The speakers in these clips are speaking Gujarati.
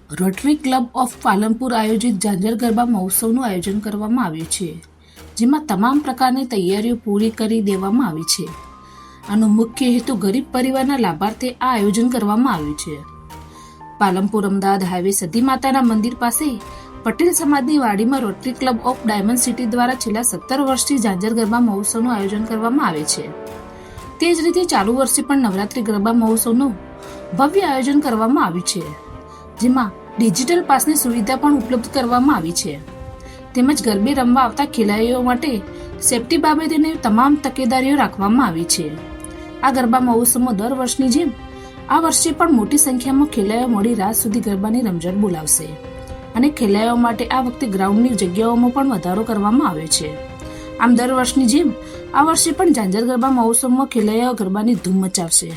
રોટરી ક્લબ ઓફ પાલનપુર આયોજિત ઝાંઝર ગરબા મહોત્સવનું આયોજન કરવામાં આવ્યું છે, જેમાં તમામ પ્રકારની તૈયારીઓ પૂરી કરી દેવામાં આવી છે. આનો મુખ્ય હેતુ ગરીબ પરિવારના લાભાર્થે આ આયોજન કરવામાં આવ્યું છે. પાલનપુર અમદાવાદ હાઈવે સધી માતાના મંદિર પાસે પટેલ સમાજની વાડીમાં rotary Club of diamond city દ્વારા છેલ્લા 17 વર્ષથી ઝાંઝર ગરબા મહોત્સવનું આયોજન કરવામાં આવે છે. તે જ રીતે ચાલુ વર્ષે પણ નવરાત્રી ગરબા મહોત્સવનું ભવ્ય આયોજન કરવામાં આવ્યું છે, જેમાં ડિજિટલ પાસની સુવિધા પણ ઉપલબ્ધ કરવામાં આવી છે. તેમજ ગરબે રમવા આવતા ખેલાડીઓ માટે સેફટી બાબતેની તમામ તકેદારીઓ રાખવામાં આવી છે. આ ગરબા મહોત્સવમાં દર વર્ષની જેમ આ વર્ષે પણ મોટી સંખ્યામાં ખેલાડીઓ મોડી રાત સુધી ગરબાની રમઝટ બોલાવશે અને ખેલાડીઓ માટે આ વખતે ગ્રાઉન્ડની જગ્યાઓમાં પણ વધારો કરવામાં આવ્યો છે. આમ દર વર્ષની જેમ આ વર્ષે પણ ઝાંઝર ગરબા મહોત્સવમાં ખેલાડીઓ ગરબાની ધૂમ મચાવશે.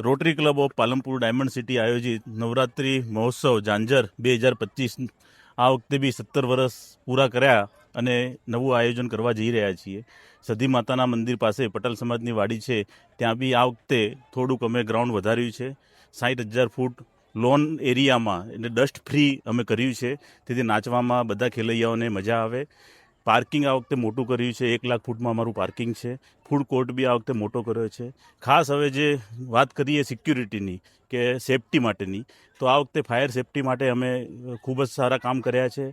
Rotary Club of Palanpur Diamond City આયોજિત નવરાત્રિ મહોત્સવ ઝાંઝર 2025 આ વખતે બી 17 વર્ષ પૂરા કર્યા અને નવું આયોજન કરવા જઈ રહ્યા છીએ. સધી માતાના મંદિર પાસે પટેલ સમાજની વાડી છે, ત્યાં બી આ વખતે થોડુંક અમે ગ્રાઉન્ડ વધાર્યું છે. 60,000 ફૂટ લોન એરિયામાં એટલે ડસ્ટ ફ્રી અમે કર્યું છે, તેથી નાચવામાં બધા ખેલૈયાઓને મજા આવે. પાર્કિંગ આ વખતે મોટું કર્યું છે, 1 લાખ ફૂટમાં અમારું પાર્કિંગ છે. ફૂડ કોર્ટ બી આ વખતે મોટો કર્યો છે. ખાસ હવે જે વાત કરીએ સિક્યુરિટીની કે સેફટી માટેની, તો આ વખતે ફાયર સેફટી માટે અમે ખૂબ જ સારા કામ કર્યા છે.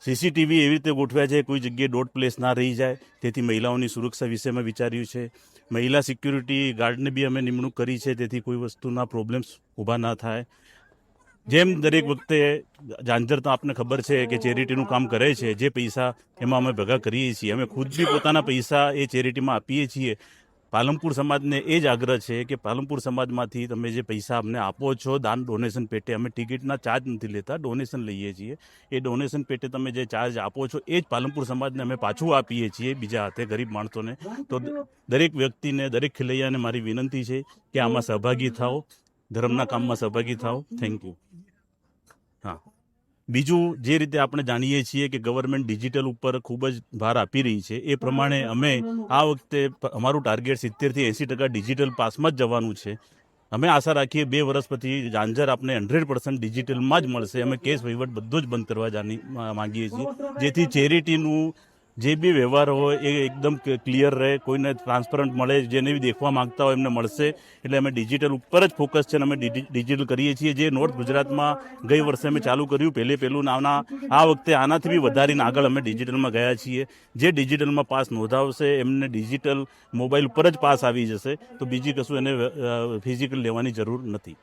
સીસીટીવી એવી રીતે ગોઠવ્યા છે કોઈ જગ્યાએ ડોટ પ્લેસ ના રહી જાય, તેથી મહિલાઓની સુરક્ષા વિશે અમે વિચાર્યું છે. મહિલા સિક્યુરિટી ગાર્ડને બી અમે નિમણૂક કરી છે, તેથી કોઈ વસ્તુના પ્રોબ્લેમ્સ ઊભા ના થાય. જેમ દરેક વખતે ઝાંઝર તો આપને ખબર છે કે ચેરિટીનું કામ કરે છે, જે પૈસા એમાં અમે ભેગા કરીએ છીએ, અમે ખુદ બી પોતાના પૈસા એ ચેરિટીમાં આપીએ છીએ. પાલનપુર સમાજને એ જ આગ્રહ છે કે પાલનપુર સમાજમાંથી તમે જે પૈસા અમને આપો છો દાન ડોનેશન પેટે, અમે ટિકિટના ચાર્જ નથી લેતા, ડોનેશન લઈએ છીએ. એ ડોનેશન પેટે તમે જે ચાર્જ આપો છો એ જ પાલનપુર સમાજને અમે પાછું આપીએ છીએ બીજા હાથે ગરીબ માણસોને. તો દરેક વ્યક્તિને, દરેક ખેલૈયાને મારી વિનંતી છે કે આમાં સહભાગી થાઓ, ધર્મના કામમાં સહભાગી થાઓ. Thank you. હા, બીજું જે રીતે આપણે જાણીએ છીએ કે ગવર્મેન્ટ ડિજિટલ ઉપર ખૂબ જ ભાર આપી રહી છે, એ પ્રમાણે અમે આ વખતે અમારું ટાર્ગેટ 70% થી 80% ડિજિટલ પાસમાં જ જવાનું છે. અમે આશા રાખીએ 2 વર્ષ પછી ઝાંઝર આપણે 100% ડિજિટલમાં જ મળશે. અમે કેશ વહીવટ બધો જ બંધ કરવા માંગીએ છીએ, જેથી ચેરિટીનું જે બી વ્યવહાર હોય એ એકદમ ક્લિયર રહે, કોઈને ટ્રાન્સપરન્ટ મળે, જેને બી દેખવા માંગતા હોય એમને મળશે. એટલે અમે ડિજિટલ ઉપર જ ફોકસ છે અને અમે ડિજિટલ કરીએ છીએ. જે નોર્થ ગુજરાતમાં ગઈ વર્ષે અમે ચાલુ કર્યું પહેલું આ વખતે આનાથી બી વધારીને આગળ અમે ડિજિટલમાં ગયા છીએ. જે ડિજિટલમાં પાસ નોંધાવશે એમને ડિજિટલ મોબાઈલ ઉપર જ પાસ આવી જશે, તો બીજી કશું એને ફિઝિકલ લેવાની જરૂર નથી.